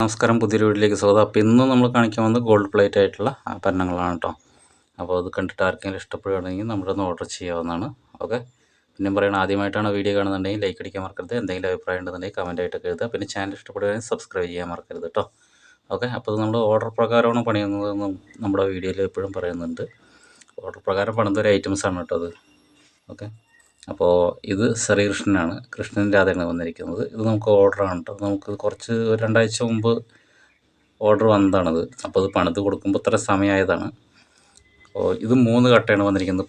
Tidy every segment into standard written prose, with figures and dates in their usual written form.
നമസ്കാരം, പുതിയൊരു വീട്ടിലേക്ക് സ്വാഗതം. അപ്പോൾ ഇന്ന് നമ്മൾ കാണിക്കാൻ വന്നത് ഗോൾഡ് പ്ലേറ്റ് ആയിട്ടുള്ള ആഭരണങ്ങളാണ് കേട്ടോ. അപ്പോൾ അത് കണ്ടിട്ട് ആർക്കെങ്കിലും ഇഷ്ടപ്പെടുകയാണെങ്കിൽ നമ്മളൊന്ന് ഓർഡർ ചെയ്യാവുന്നതാണ്. ഓക്കെ. പിന്നെ പറയണം, ആദ്യമായിട്ടാണ് വീഡിയോ കാണുന്നുണ്ടെങ്കിൽ ലൈക്ക് അടിക്കാൻ മറക്കരുത്. എന്തെങ്കിലും അഭിപ്രായം ഉണ്ടെന്നുണ്ടെങ്കിൽ കമൻറ്റ് ആയിട്ടൊക്കെ എഴുതുക. പിന്നെ ചാനൽ ഇഷ്ടപ്പെടുകയാണെങ്കിൽ സബ്സ്ക്രൈബ് ചെയ്യാൻ മറക്കരുത് കേട്ടോ. ഓക്കെ. അപ്പോൾ നമ്മൾ ഓർഡർ പ്രകാരമാണ് പണിയുന്നതെന്ന് നമ്മുടെ വീഡിയോയിൽ എപ്പോഴും പറയുന്നുണ്ട്. ഓർഡർ പ്രകാരം പണിത ഒരു ഐറ്റംസാണ് കേട്ടോ അത്. ഓക്കെ. അപ്പോൾ ഇത് ശ്രീകൃഷ്ണനാണ്, കൃഷ്ണൻ്റെ രാധയാണ് വന്നിരിക്കുന്നത്. ഇത് നമുക്ക് ഓർഡറാണ് കേട്ടോ. നമുക്ക് കുറച്ച് രണ്ടാഴ്ച മുമ്പ് ഓർഡർ വന്നതാണത്. അപ്പോൾ അത് പണിത് കൊടുക്കുമ്പോൾ ഇത്ര സമയമായതാണ്. അപ്പോൾ ഇത് 3 കട്ടയാണ് വന്നിരിക്കുന്നത്.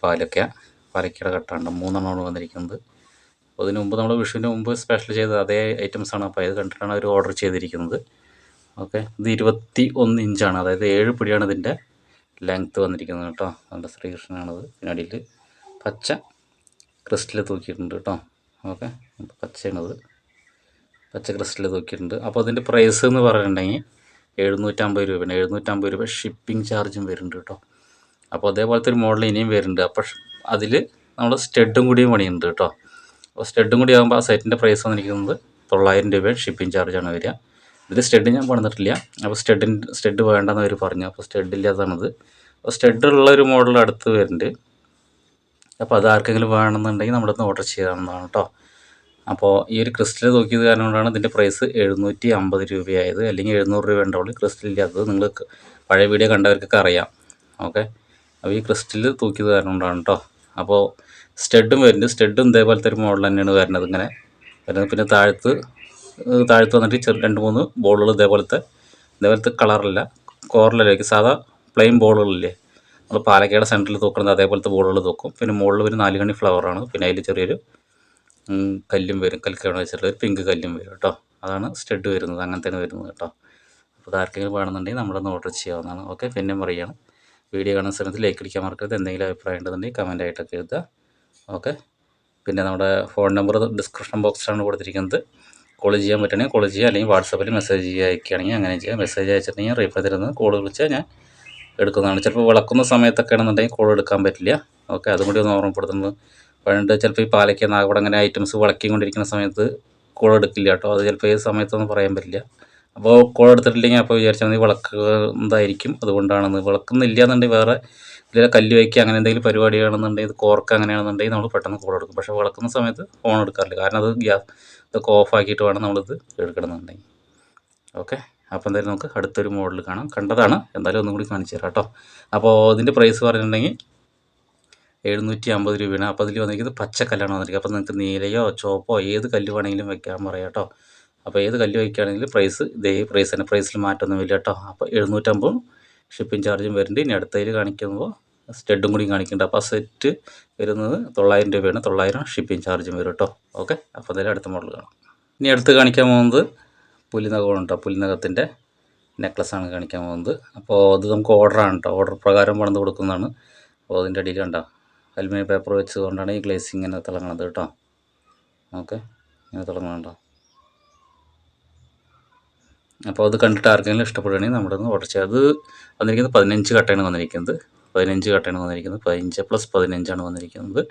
പാലക്കയുടെ കട്ടയുണ്ട്, 3 വന്നിരിക്കുന്നത്. അപ്പോൾ ഇതിന് മുമ്പ് നമ്മൾ വിഷുവിന് മുമ്പ് സ്പെഷ്യൽ ചെയ്ത അതേ ഐറ്റംസാണ്. അപ്പോൾ ഇത് കണ്ടിട്ടാണ് അവർ ഓർഡർ ചെയ്തിരിക്കുന്നത്. ഓക്കെ. ഇത് 21 ഇഞ്ചാണ്, അതായത് 7 പിടിയാണ് ഇതിൻ്റെ ലെങ്ത്ത് വന്നിരിക്കുന്നത് കേട്ടോ. നല്ല ശ്രീകൃഷ്ണനാണത്. പിന്നെ അടിയിൽ പച്ച ക്രിസ്റ്റൽ തൂക്കിയിട്ടുണ്ട് കേട്ടോ. ഓക്കെ. പച്ചയാണത്, പച്ച ക്രിസ്റ്റൽ തൂക്കിയിട്ടുണ്ട്. അപ്പോൾ അതിൻ്റെ പ്രൈസ് എന്ന് പറഞ്ഞിട്ടുണ്ടെങ്കിൽ 750 രൂപയാണ്. 750 രൂപ ഷിപ്പിംഗ് ചാർജും വരുന്നുണ്ട് കേട്ടോ. അപ്പോൾ അതേപോലത്തെ ഒരു മോഡൽ ഇനിയും വരുന്നുണ്ട്. അപ്പോൾ അതിൽ നമ്മൾ സ്റ്റഡും കൂടിയും പണിയുന്നുണ്ട് കേട്ടോ. അപ്പോൾ സ്റ്റഡും കൂടി ആകുമ്പോൾ ആ സെറ്റിൻ്റെ പ്രൈസ് വന്നിരിക്കുന്നത് 900 രൂപ ഷിപ്പിംഗ് ചാർജാണ് വരിക. ഇതിൽ സ്റ്റഡ് ഞാൻ പണിതിട്ടില്ല. അപ്പോൾ സ്റ്റഡ് വേണ്ടെന്ന് അവർ പറഞ്ഞു. അപ്പോൾ സ്റ്റഡ് ഇല്ലാത്തതാണത്. അപ്പോൾ സ്റ്റഡുള്ള ഒരു മോഡൽ അടുത്ത് വരുന്നുണ്ട്. അപ്പോൾ അത് ആർക്കെങ്കിലും വേണമെന്നുണ്ടെങ്കിൽ നമ്മളിന്ന് ഓർഡർ ചെയ്യാവുന്നതാണ് കേട്ടോ. അപ്പോൾ ഈ ഒരു ക്രിസ്റ്റൽ തൂക്കിയത് കാരണം കൊണ്ടാണ് ഇതിൻ്റെ പ്രൈസ് 750 രൂപയായത്. അല്ലെങ്കിൽ 700 രൂപ ഉണ്ടാവുള്ളൂ ക്രിസ്റ്റൽ ഇല്ലാത്തത്. നിങ്ങൾ പഴയ വീഡിയോ കണ്ടവർക്കൊക്കെ അറിയാം. ഓക്കെ. അപ്പോൾ ഈ ക്രിസ്റ്റൽ തൂക്കിയത് കാരണം കൊണ്ടാണ് കേട്ടോ. അപ്പോൾ സ്റ്റഡും വരുന്നുണ്ട്. സ്റ്റഡും ഇതേപോലത്തെ ഒരു മോഡൽ തന്നെയാണ് വരുന്നത്. ഇങ്ങനെ വരുന്നത്. പിന്നെ താഴത്ത് വന്നിട്ട് 2-3 ബോളുകൾ ഇതേപോലത്തെ കളറല്ല, കോർലലേക്ക് സാധാ പ്ലെയിൻ ബോളുകളില്ലേ, നമ്മൾ പാലക്കയുടെ സെൻറ്ററിൽ തൂക്കുന്നത് അതേപോലത്തെ ബോളുകൾ തൂക്കും. പിന്നെ മുകളിൽ ഒരു 4 കണ്ണി ഫ്ലവറാണ്. പിന്നെ അതിൽ ചെറിയൊരു കല്ലും വരും, കൽക്കണ വെച്ചിട്ടുള്ള ഒരു പിങ്ക് കല്ലും വരും കേട്ടോ. അതാണ് സ്റ്റഡ് വരുന്നത്. അങ്ങനത്തെയാണ് വരുന്നത് കേട്ടോ. അപ്പോൾ അത് ആർക്കെങ്കിലും വേണമെന്നുണ്ടെങ്കിൽ നമ്മളൊന്ന് ഓർഡർ ചെയ്യാവുന്നതാണ്. ഓക്കെ. പിന്നെ പറയുകയാണ്, വീഡിയോ കാണുന്ന സമയത്ത് ലൈക്ക് അടിക്കാൻ മറക്കരുത്. എന്തെങ്കിലും അഭിപ്രായം ഉണ്ടെന്നുണ്ടെങ്കിൽ കമൻ്റ് ആയിട്ടൊക്കെ എഴുതുക. ഓക്കെ. പിന്നെ നമ്മുടെ ഫോൺ നമ്പർ ഡിസ്ക്രിപ്ഷൻ ബോക്സിലാണ് കൊടുത്തിരിക്കുന്നത്. കോൾ ചെയ്യാൻ പറ്റുകയാണെങ്കിൽ കോൾ ചെയ്യുക, അല്ലെങ്കിൽ വാട്സാപ്പിൽ മെസ്സേജ് അയക്കുകയാണെങ്കിൽ അങ്ങനെ ചെയ്യുക. മെസ്സേജ് അയച്ചിട്ടുണ്ടെങ്കിൽ റീപ്ലൈ തരുന്നത്, കോൾ വിളിച്ചാൽ ഞാൻ എടുക്കുന്നതാണ്. ചിലപ്പോൾ വിളക്കുന്ന സമയത്തൊക്കെ ആണെന്നുണ്ടെങ്കിൽ കോൾ എടുക്കാൻ പറ്റില്ല. ഓക്കെ. അതും കൂടി ഒന്ന് ഓർമ്മപ്പെടുത്തുന്നത്. പണ്ട് ചിലപ്പോൾ ഈ പാലക്ക, നാഗപടം അങ്ങനെ ഐറ്റംസ് വിളക്കിക്കൊണ്ടിരിക്കുന്ന സമയത്ത് കോൾ എടുക്കില്ല കേട്ടോ. അത് ചിലപ്പോൾ ഏത് സമയത്തൊന്നും പറയാൻ പറ്റില്ല. അപ്പോൾ കോൾ എടുത്തിട്ടില്ലെങ്കിൽ അപ്പോൾ വിചാരിച്ചാൽ മതി വിളക്കുന്നതായിരിക്കും, അതുകൊണ്ടാണെന്ന്. വിളക്കുന്നില്ല എന്നുണ്ടെങ്കിൽ വേറെ ഇതിലെ കല്ല് വയ്ക്കുക അങ്ങനെ എന്തെങ്കിലും പരിപാടിയാണെന്നുണ്ടെങ്കിൽ, ഇത് കോർക്ക് അങ്ങനെയാണെന്നുണ്ടെങ്കിൽ നമ്മൾ പെട്ടെന്ന് കോൾ എടുക്കും. പക്ഷേ വിളക്കുന്ന സമയത്ത് ഫോൺ എടുക്കാറില്ല. കാരണം അത് ഇതൊക്കെ ഓഫാക്കിയിട്ട് വേണം നമ്മളിത് എടുക്കണമെന്നുണ്ടെങ്കിൽ. ഓക്കെ. അപ്പോൾ എന്തായാലും നമുക്ക് അടുത്തൊരു മോഡൽ കാണാം. കണ്ടതാണ്, എന്തായാലും ഒന്നും കൂടി കാണിച്ചു തരാം കേട്ടോ. അപ്പോൾ ഇതിൻ്റെ പ്രൈസ് പറഞ്ഞിട്ടുണ്ടെങ്കിൽ 750 രൂപയാണ്. അപ്പോൾ അതിൽ വന്നിരിക്കുന്നത് പച്ചക്കല്ലാണ് വന്നിരിക്കുന്നത്. അപ്പോൾ നിങ്ങൾക്ക് നീലയോ ചുവപ്പോ ഏത് കല്ല് വേണമെങ്കിലും വെക്കാൻ പറയാം കേട്ടോ. അപ്പോൾ ഏത് കല്ല് വയ്ക്കുകയാണെങ്കിലും പ്രൈസ് ഇതേ പ്രൈസ് തന്നെ, പ്രൈസിൽ മാറ്റമൊന്നുമില്ല കേട്ടോ. അപ്പോൾ 750 ഷിപ്പിംഗ് ചാർജും വരുന്നുണ്ട്. ഇനി അടുത്തതിൽ കാണിക്കുമ്പോൾ സ്റ്റഡും കൂടി കാണിക്കുന്നുണ്ട്. അപ്പോൾ ആ സെറ്റ് വരുന്നത് 900 രൂപയാണ്. 900 ഷിപ്പിംഗ് ചാർജും വരും കേട്ടോ. ഓക്കെ. അപ്പോൾ എന്തായാലും അടുത്ത മോഡൽ കാണാം. ഇനി അടുത്ത് കാണിക്കാൻ പോകുന്നത് പുലിനഖമാണ് കേട്ടോ. പുലിനഖത്തിൻ്റെ നെക്ലസ്സാണ് കാണിക്കാൻ പോകുന്നത്. അപ്പോൾ അത് നമുക്ക് ഓർഡറാണ് കേട്ടോ. ഓർഡർ പ്രകാരം പണിത് കൊടുക്കുന്നതാണ്. അപ്പോൾ അതിൻ്റെ അടിയിൽ കണ്ടോ, അലുമിനിയം പേപ്പർ വെച്ചുകൊണ്ടാണ് ഈ ഗ്ലേസിങ് ഇങ്ങനെ തിളങ്ങുന്നത് കേട്ടോ. ഓക്കെ. ഇങ്ങനെ തിളങ്ങുന്നുണ്ടോ. അപ്പോൾ അത് കണ്ടിട്ട് ആർക്കെങ്കിലും ഇഷ്ടപ്പെടുകയാണെങ്കിൽ നമ്മുടെ ഒന്ന് ഓർഡർ ചെയ്യുക. അത് വന്നിരിക്കുന്നത് 15 കട്ടയാണ് വന്നിരിക്കുന്നത്. 15 കട്ടയാണ് വന്നിരിക്കുന്നത്. 15 + 15 വന്നിരിക്കുന്നത്.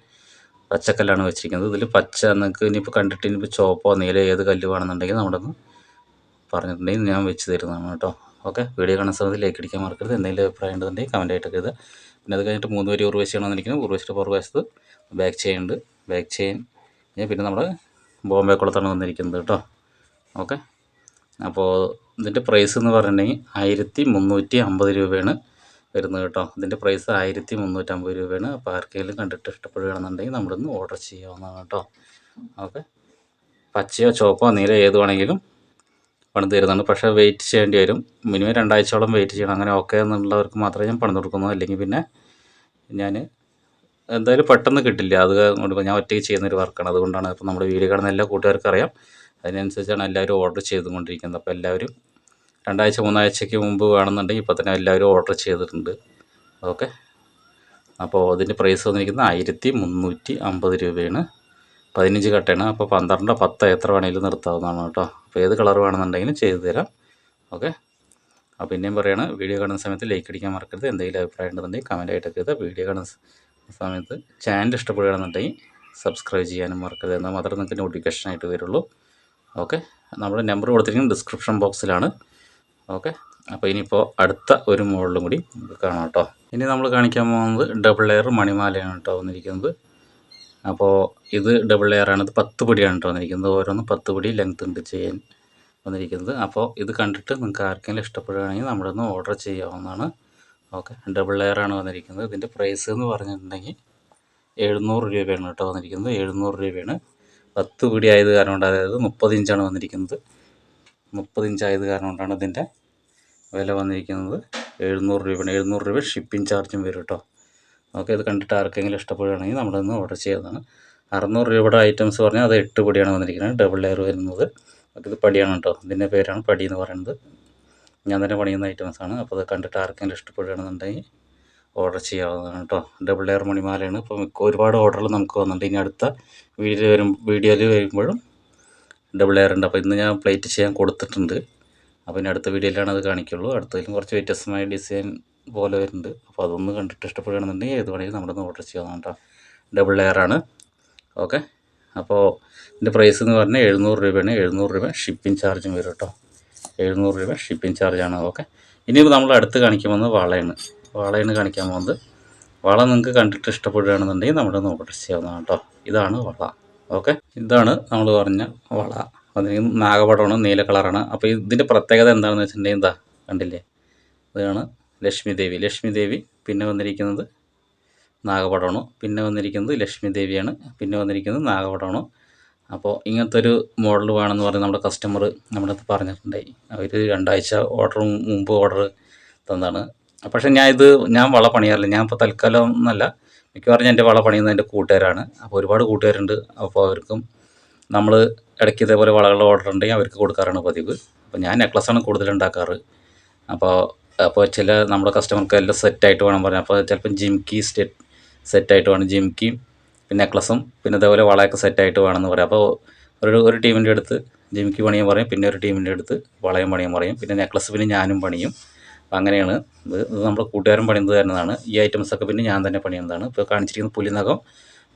പച്ചക്കല്ലാണ് വെച്ചിരിക്കുന്നത്. ഇതിൽ പച്ച നിങ്ങൾക്ക് ഇനിയിപ്പോൾ കണ്ടിട്ട് ഇനിയിപ്പോൾ ചുവപ്പോ നീല ഏത് കല്ല് വേണമെന്നുണ്ടെങ്കിൽ നമ്മുടെ ഒന്ന് പറഞ്ഞിട്ടുണ്ടെങ്കിൽ ഞാൻ വെച്ച് തരുന്നതാണ് കേട്ടോ. ഓക്കെ. വീഡിയോ കാണുന്ന സമയത്ത് ലൈക്ക് അടിക്കാൻ മറക്കരുത്. എന്തെങ്കിലും അഭിപ്രായം ഉണ്ടെന്നുണ്ടെങ്കിൽ കമൻ്റ് ആയിട്ടൊക്കെ എഴുതുക. പിന്നെ അത് കഴിഞ്ഞിട്ട് 3 വരി ഉറുവശിയാണ് വന്നിരിക്കുന്നത്. ഉറുവശിയുടെ പുറകുവശത്ത് ബാക്ക് ചെയിൻ ഉണ്ട്. ബാക്ക് ചെയിൻ പിന്നെ നമ്മുടെ ബോംബെ കുളത്താണ് വന്നിരിക്കുന്നത് കേട്ടോ. ഓക്കെ. അപ്പോൾ ഇതിൻ്റെ പ്രൈസ് എന്ന് പറഞ്ഞിട്ടുണ്ടെങ്കിൽ 1350 രൂപയാണ് വരുന്നത് കേട്ടോ. ഇതിൻ്റെ പ്രൈസ് 1350 രൂപയാണ്. അപ്പോൾ ആർക്കെങ്കിലും കണ്ടിട്ട് ഇഷ്ടപ്പെടുകയാണെന്നുണ്ടെങ്കിൽ നമ്മളൊന്ന് ഓർഡർ ചെയ്യാവുന്നതാണ് കേട്ടോ. ഓക്കെ. പച്ചയോ ചുവപ്പോ നീല ഏത് വേണമെങ്കിലും പണിത് തരുന്നതാണ്. പക്ഷേ വെയിറ്റ് ചെയ്യേണ്ടി വരും. മിനിമം 2 ആഴ്ചയോളം വെയിറ്റ് ചെയ്യണം. അങ്ങനെ ഓക്കെ എന്നുള്ളവർക്ക് മാത്രമേ ഞാൻ പണിത് കൊടുക്കുന്നു. അല്ലെങ്കിൽ പിന്നെ ഞാൻ എന്തായാലും പെട്ടെന്ന് കിട്ടില്ല. അത് കൊണ്ട് ഞാൻ ഒറ്റയ്ക്ക് ചെയ്യുന്നൊരു വർക്കാണ്. അതുകൊണ്ടാണ്. ഇപ്പോൾ നമ്മുടെ വീഡിയോ കാണുന്ന എല്ലാ കൂട്ടുകാർക്കും അറിയാം. അതിനനുസരിച്ചാണ് എല്ലാവരും ഓർഡർ ചെയ്തുകൊണ്ടിരിക്കുന്നത്. അപ്പോൾ എല്ലാവരും 2 ആഴ്ച 3 ആഴ്ചയ്ക്ക് മുമ്പ് വേണമെന്നുണ്ടെങ്കിൽ ഇപ്പോൾ തന്നെ എല്ലാവരും ഓർഡർ ചെയ്തിട്ടുണ്ട്. ഓക്കെ. അപ്പോൾ അതിൻ്റെ പ്രൈസ് വന്നിരിക്കുന്നത് 1350 രൂപയാണ്. 15 കട്ടയാണ്. അപ്പോൾ 12 10 എത്ര വേണമെങ്കിലും നിർത്താവുന്നതാണ് കേട്ടോ. അപ്പോൾ ഏത് കളർ വേണമെന്നുണ്ടെങ്കിലും ചെയ്തു തരാം. ഓക്കെ. അപ്പോൾ പിന്നെയും പറയുകയാണ്, വീഡിയോ കാണുന്ന സമയത്ത് ലൈക്ക് അടിക്കാൻ മറക്കരുത്. എന്തെങ്കിലും അഭിപ്രായം ഉണ്ടെന്നുണ്ടെങ്കിൽ കമൻ്റ് ആയിട്ടൊക്കെ എഴുതുക. വീഡിയോ കാണുന്ന സമയത്ത് ചാനൽ ഇഷ്ടപ്പെടുകയാണെന്നുണ്ടെങ്കിൽ സബ്സ്ക്രൈബ് ചെയ്യാനും മറക്കരുത്. എന്നാൽ മാത്രമേ നിങ്ങൾക്ക് നോട്ടിഫിക്കേഷൻ ആയിട്ട് വരുള്ളൂ. ഓക്കെ. നമ്മുടെ നമ്പർ കൊടുത്തിരിക്കുന്നത് ഡിസ്ക്രിപ്ഷൻ ബോക്സിലാണ്. ഓക്കെ. അപ്പോൾ ഇനിയിപ്പോൾ അടുത്ത ഒരു മോഡലും കൂടി നമുക്ക് കാണാം കേട്ടോ. ഇനി നമ്മൾ കാണിക്കാൻ പോകുന്നത് ഡബിൾ ലെയർ മണിമാലയാണ് കേട്ടോ വന്നിരിക്കുന്നത്. അപ്പോൾ ഇത് ഡബിൾ ലെയറാണ്. ഇത് 10 പടിയാണ് കേട്ടോ വന്നിരിക്കുന്നത്. ഓരോന്നും 10 പടി ലെങ്ത് ഉണ്ട് ചെയ്യാൻ വന്നിരിക്കുന്നത്. അപ്പോൾ ഇത് കണ്ടിട്ട് നിങ്ങൾക്ക് ആർക്കെങ്കിലും ഇഷ്ടപ്പെടുകയാണെങ്കിൽ നമ്മുടെ ഒന്ന് ഓർഡർ ചെയ്യാവുന്നതാണ്. ഓക്കെ. ഡബിൾ ലെയറാണ് വന്നിരിക്കുന്നത്. ഇതിൻ്റെ പ്രൈസ് എന്ന് പറഞ്ഞിട്ടുണ്ടെങ്കിൽ 700 രൂപയാണ് കേട്ടോ വന്നിരിക്കുന്നത്. 700 രൂപയാണ്. 10 പടി ആയത് കാരണം കൊണ്ട്, അതായത് 30 ഇഞ്ചാണ് വന്നിരിക്കുന്നത്. 30 ഇഞ്ചായത് കാരണം കൊണ്ടാണ് ഇതിൻ്റെ വില വന്നിരിക്കുന്നത് 700 രൂപയാണ്. 700 രൂപ ഷിപ്പിംഗ് ചാർജും വരും കേട്ടോ. ഓക്കെ. ഇത് കണ്ടിട്ട് ആർക്കെങ്കിലും ഇഷ്ടപ്പെടുകയാണെങ്കിൽ നമ്മളൊന്ന് ഓർഡർ ചെയ്യുന്നതാണ്. 600 രൂപയുടെ ഐറ്റംസ് പറഞ്ഞാൽ അത് 8 പടിയാണ് വന്നിരിക്കുന്നത്. ഡബിൾ ലെയർ വരുന്നത്. ഇത് പടിയാണ് കേട്ടോ. ഇതിൻ്റെ പേരാണ് പടി എന്ന് പറയുന്നത്. ഞാൻ തന്നെ പണിയുന്ന ഐറ്റംസാണ്. അപ്പോൾ അത് കണ്ടിട്ട് ആർക്കെങ്കിലും ഇഷ്ടപ്പെടുകയാണെന്നുണ്ടെങ്കിൽ ഓർഡർ ചെയ്യാവുന്നതാണ് കേട്ടോ. ഡബിൾ ലെയർ മണിമാലയാണ്. ഇപ്പോൾ ഒരുപാട് ഓർഡറുകൾ നമുക്ക് വന്നിട്ടുണ്ട്. ഇനി അടുത്ത വീഡിയോയിൽ വരുമ്പോഴും ഡബിൾ ലെയർ ഉണ്ട്. അപ്പോൾ ഇന്ന് ഞാൻ പ്ലേറ്റ് ചെയ്യാൻ കൊടുത്തിട്ടുണ്ട്. അപ്പോൾ ഇനി അടുത്ത വീഡിയോയിലാണ് അത് കാണിക്കുള്ളൂ. അടുത്തതിലും കുറച്ച് വ്യത്യസ്തമായ ഡിസൈൻ പോലെ വരുന്നുണ്ട്. അപ്പോൾ അതൊന്ന് കണ്ടിട്ട് ഇഷ്ടപ്പെടുകയാണെന്നുണ്ടെങ്കിൽ ഏത് വേണമെങ്കിലും നമ്മളൊന്ന് ഓർഡർ ചെയ്യാവുന്നതാണ് കേട്ടോ. ഡബിൾ ലെയറാണ്. ഓക്കെ. അപ്പോൾ ഇതിൻ്റെ പ്രൈസ് എന്ന് പറഞ്ഞാൽ 700 രൂപയാണ്. 700 രൂപ ഷിപ്പിംഗ് ചാർജും വരും കേട്ടോ. 700 രൂപ ഷിപ്പിംഗ് ചാർജാണ്. ഓക്കെ. ഇനിയിപ്പോൾ നമ്മൾ അടുത്ത് കാണിക്കാൻ പോകുന്നത് വളയാണ് കാണിക്കാൻ പോകുന്നത്. വള നിങ്ങൾക്ക് കണ്ടിട്ട് ഇഷ്ടപ്പെടുകയാണെന്നുണ്ടെങ്കിൽ നമ്മളൊന്ന് ഓർഡർ ചെയ്യാവുന്നതാണ് കേട്ടോ. ഇതാണ് വള. ഓക്കെ. ഇതാണ് നമ്മൾ പറഞ്ഞ വള. അതിന് നാഗപടമാണ്, നീല കളറാണ്. അപ്പോൾ ഇതിൻ്റെ പ്രത്യേകത എന്താണെന്ന് വെച്ചിട്ടുണ്ടെങ്കിൽ എന്താ കണ്ടില്ലേ, ഇതാണ് ലക്ഷ്മി ദേവി. പിന്നെ വന്നിരിക്കുന്നത് നാഗപടമാണ്. പിന്നെ വന്നിരിക്കുന്നത് ലക്ഷ്മി ദേവിയാണ്. പിന്നെ വന്നിരിക്കുന്നത് നാഗപടമാണ്. അപ്പോൾ ഇങ്ങനത്തെ ഒരു മോഡൽ വേണമെന്ന് പറഞ്ഞ് നമ്മുടെ കസ്റ്റമർ നമ്മുടെ അടുത്ത് പറഞ്ഞിട്ടുണ്ടായി. അവർ 2 ആഴ്ച മുമ്പ് ഓർഡർ തന്നതാണ്. പക്ഷേ ഞാൻ വള പണിയാറില്ല. ഞാൻ ഇപ്പോൾ തൽക്കാലം എന്നല്ല, മിക്കവാറും എൻ്റെ വള പണിയുന്നത് എൻ്റെ കൂട്ടുകാരാണ്. അപ്പോൾ ഒരുപാട് കൂട്ടുകാരുണ്ട്. അപ്പോൾ അവർക്കും നമ്മൾ ഇടയ്ക്ക് ഇതേപോലെ വളകളുടെ ഓർഡർ ഉണ്ടെങ്കിൽ അവർക്ക് കൊടുക്കാറാണ് പതിവ്. അപ്പോൾ ഞാൻ നെക്ലസ്സാണ് കൂടുതൽ ഉണ്ടാക്കാറ്. അപ്പോൾ ചില നമ്മുടെ കസ്റ്റമർക്ക് എല്ലാം സെറ്റായിട്ട് വേണം പറയാം. അപ്പോൾ ചിലപ്പം ജിംക്കി സെറ്റായിട്ട് വേണം. ജിംക്കിയും പിന്നെ നെക്ലസും പിന്നെ ഇതേപോലെ വളയൊക്കെ സെറ്റായിട്ട് വേണമെന്ന് പറയാം. അപ്പോൾ ഒരു ടീമിൻ്റെ അടുത്ത് ജിംക്കി പണിയാൻ പറയും, പിന്നെ ഒരു ടീമിൻ്റെ അടുത്ത് വളയം പണിയാൻ പറയും, പിന്നെ നെക്ലസ് പിന്നെ ഞാനും പണിയും. അപ്പോൾ അങ്ങനെയാണ് ഇത് നമ്മുടെ കൂട്ടുകാരൻ പണിയുന്നത് തരുന്നതാണ്. ഈ ഐറ്റംസൊക്കെ പിന്നെ ഞാൻ തന്നെ പണിയുന്നതാണ്. ഇപ്പോൾ കാണിച്ചിരിക്കുന്ന പുലിനകം,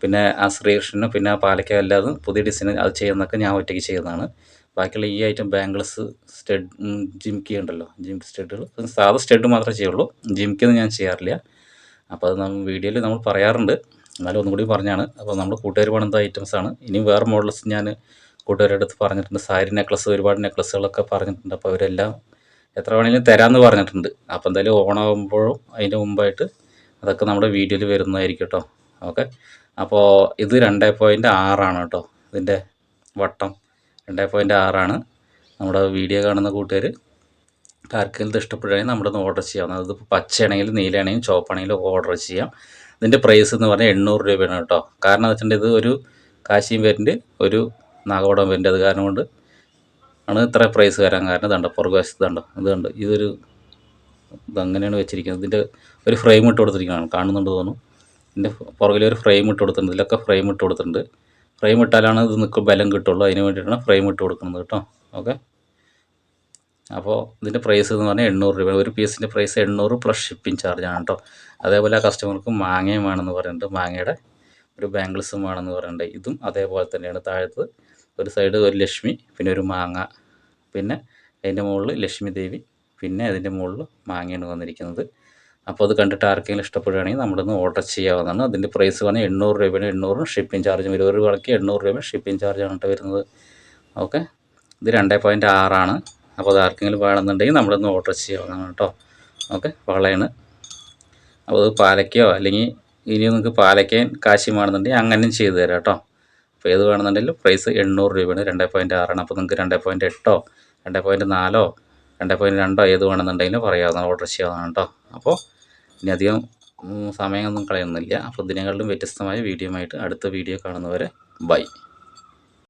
പിന്നെ ആ ശ്രീകൃഷ്ണനും പിന്നെ ആ പാലക്ക എല്ലാതും പുതിയ ഡിസൈൻ അത് ചെയ്യുന്നതൊക്കെ ഞാൻ ഒറ്റയ്ക്ക് ചെയ്യുന്നതാണ്. ബാക്കിയുള്ള ഈ ഐറ്റം ബാംഗിൾസ് സ്റ്റഡ് ജിംക്കി ഉണ്ടല്ലോ, ജിംക്കി സ്റ്റഡുകൾ സാധാ സ്റ്റഡ് മാത്രമേ ചെയ്യുള്ളൂ. ജിംക്കിയൊന്നും ഞാൻ ചെയ്യാറില്ല. അപ്പോൾ അത് വീഡിയോയിൽ നമ്മൾ പറയാറുണ്ട്. എന്നാലും ഒന്നും കൂടി പറഞ്ഞാണ്. അപ്പോൾ നമ്മൾ കൂട്ടുകാർ പണിത ഐറ്റംസാണ്. ഇനിയും വേറെ മോഡൽസ് ഞാൻ കൂട്ടുകാരുടെ അടുത്ത് പറഞ്ഞിട്ടുണ്ട്. സാരി നെക്ലസ്, ഒരുപാട് നെക്ലസ്സുകളൊക്കെ പറഞ്ഞിട്ടുണ്ട്. അപ്പോൾ അവരെല്ലാം എത്ര വേണമെങ്കിലും തരാമെന്ന് പറഞ്ഞിട്ടുണ്ട്. അപ്പോൾ എന്തായാലും ഓണാകുമ്പോഴും അതിൻ്റെ മുമ്പായിട്ട് അതൊക്കെ നമ്മുടെ വീഡിയോയിൽ വരുന്നതായിരിക്കും കേട്ടോ. ഓക്കെ. അപ്പോൾ ഇത് 2.6 കേട്ടോ. ഇതിൻ്റെ വട്ടം 2.6. നമ്മുടെ വീഡിയോ കാണുന്ന കൂട്ടുകാർ ആർക്കെങ്കിലും ഇത് ഇഷ്ടപ്പെടുകയാണെങ്കിൽ നമ്മളൊന്ന് ഓർഡർ ചെയ്യാം. അതിപ്പോൾ പച്ചയാണെങ്കിലും നീലയാണെങ്കിലും ചുവപ്പാണെങ്കിലും ഓർഡർ ചെയ്യാം. ഇതിൻ്റെ പ്രൈസ് എന്ന് പറഞ്ഞാൽ 800 രൂപയാണ് കേട്ടോ. കാരണം എന്ന് വെച്ചിട്ടുണ്ടെങ്കിൽ ഇത് ഒരു കാശിയും വരുന്നുണ്ട്, ഒരു നാഗപടം വരുന്നുണ്ട്. അത് കാരണം കൊണ്ട് ആണ് ഇത്ര പ്രൈസ് വരാൻ കാരണം. ഇതുണ്ടോ പുറകുവശത്ത് ഇതുണ്ട്. ഇതങ്ങനെയാണ് വെച്ചിരിക്കുന്നത്. ഇതിൻ്റെ ഒരു ഫ്രെയിം ഇട്ട് കൊടുത്തിരിക്കുന്നതാണ്, കാണുന്നുണ്ട് തോന്നുന്നു. ഇതിൻ്റെ പുറകിലൊരു ഫ്രെയിം ഇട്ട് കൊടുത്തിട്ടുണ്ട്. ഇതിലൊക്കെ ഫ്രെയിം ഇട്ട് കൊടുത്തിട്ടുണ്ട്. ഫ്രെയിം ഇട്ടാലാണ് ഇത് ബലം കിട്ടുള്ളൂ. അതിന് വേണ്ടിയിട്ടാണ് ഫ്രെയിം ഇട്ട് കൊടുക്കുന്നത് കേട്ടോ. ഓക്കെ. അപ്പോൾ ഇതിൻ്റെ പ്രൈസ് എന്ന് പറഞ്ഞാൽ 800 രൂപ. ഒരു പീസിൻ്റെ പ്രൈസ് 800 പ്ലസ് ഷിപ്പിംഗ് ചാർജാണ് കേട്ടോ. അതേപോലെ ആ കസ്റ്റമർക്ക് മാങ്ങയും വേണമെന്ന് പറയുന്നുണ്ട്. മാങ്ങയുടെ ഒരു ബാംഗിൾസും വേണമെന്ന് പറയുന്നുണ്ട്. ഇതും അതേപോലെ തന്നെയാണ്. താഴത്ത് ഒരു സൈഡ് ഒരു ലക്ഷ്മി, പിന്നെ ഒരു മാങ്ങ, പിന്നെ അതിൻ്റെ മുകളിൽ ലക്ഷ്മി ദേവി, പിന്നെ അതിൻ്റെ മുകളിൽ മാങ്ങയാണ് വന്നിരിക്കുന്നത്. അപ്പോൾ അത് കണ്ടിട്ട് ആർക്കെങ്കിലും ഇഷ്ടപ്പെടുകയാണെങ്കിൽ നമ്മളൊന്ന് ഓർഡർ ചെയ്യാവുന്നതാണ്. അതിൻ്റെ പ്രൈസ് പറഞ്ഞാൽ 800 രൂപയാണ്. 800 ഷിപ്പിംഗ് ചാർജും വരും. ഒരു വളയ്ക്ക് 800 രൂപ ഷിപ്പിംഗ് ചാർജാണ് കേട്ടോ വരുന്നത്. ഓക്കെ. ഇത് 2.6. അപ്പോൾ അത് ആർക്കെങ്കിലും വേണമെന്നുണ്ടെങ്കിൽ നമ്മളൊന്ന് ഓർഡർ ചെയ്യാവുന്നതാണ് കേട്ടോ. ഓക്കെ. വളയാണ്. അപ്പോൾ അത് പാലക്കയോ അല്ലെങ്കിൽ ഇനി നിങ്ങൾക്ക് പാലക്കയും കാശിയും വേണമെന്നുണ്ടെങ്കിൽ അങ്ങനെയും ചെയ്തു തരാം കേട്ടോ. അപ്പോൾ ഏത് വേണമെന്നുണ്ടെങ്കിലും പ്രൈസ് 800 രൂപയാണ്. 2.6. അപ്പോൾ നിങ്ങൾക്ക് 2.8 2.4 2.2 ഏത് വേണമെന്നുണ്ടെങ്കിലും പറയാവുന്ന ഓർഡർ ചെയ്യാവുന്നതാണ് കേട്ടോ. അപ്പോൾ ഇനി അധികം സമയമൊന്നും കളയുന്നില്ല. അപ്പോൾ ഇതിനെക്കാളും വ്യത്യസ്തമായ വീഡിയോ ആയിട്ട് അടുത്ത വീഡിയോ കാണുന്നവരെ ബൈ.